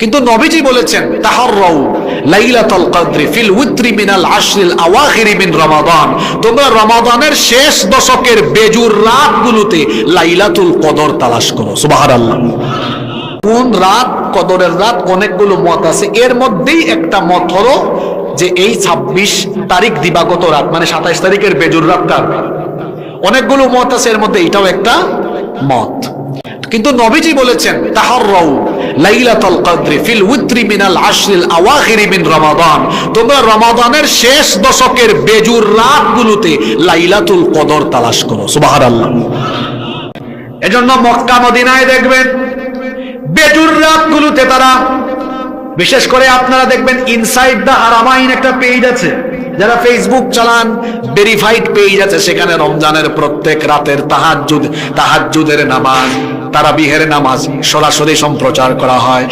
কিন্তু নবীজি বলেছেন তাহাররাউ লাইলাতুল কদরি ফিল উতরি মিনাল আশরিল আওয়াখিরি মিন রমাদান, তোমরা রমাদানের শেষ দশকের বেজুর রাতগুলোতে লাইলাতুল কদর তালাশ করো। সুবহানাল্লাহ। কোন রাত কদরের রাত? অনেকগুলো মত আছে, এর মধ্যেই একটা মত হলো যে এই 26 তারিখ দিবাগত রাত, মানে 27 তারিখের বেজুর রাতটা। অনেকগুলো মত আছে, এর মধ্যে এটাও একটা মত। কিন্তু নবীজি বলেছেন তাহাররাউ লাইলাতুল কদরি ফিল উতরি মিনাল আশরিল আওয়াখিরি মিন রমাদান, তোমরা রমাদানের শেষ দশকের বেজুর রাতগুলোতে লাইলাতুল কদর তালাশ করো। সুবহানাল্লাহ। এজন্য মক্কা মদিনায় দেখবেন বেজুর রাতগুলোতে তারা, বিশেষ করে আপনারা দেখবেন ইনসাইড দ্য হারামাইন একটা পেজ আছে, যারা ফেসবুক চালান, ভেরিফাইড পেজ আছে, সেখানে রমজানের প্রত্যেক রাতের তাহাজ্জুদের নামাজ, তারাবিহের নামাজ সরাসরি সম্প্রচার করা হয়।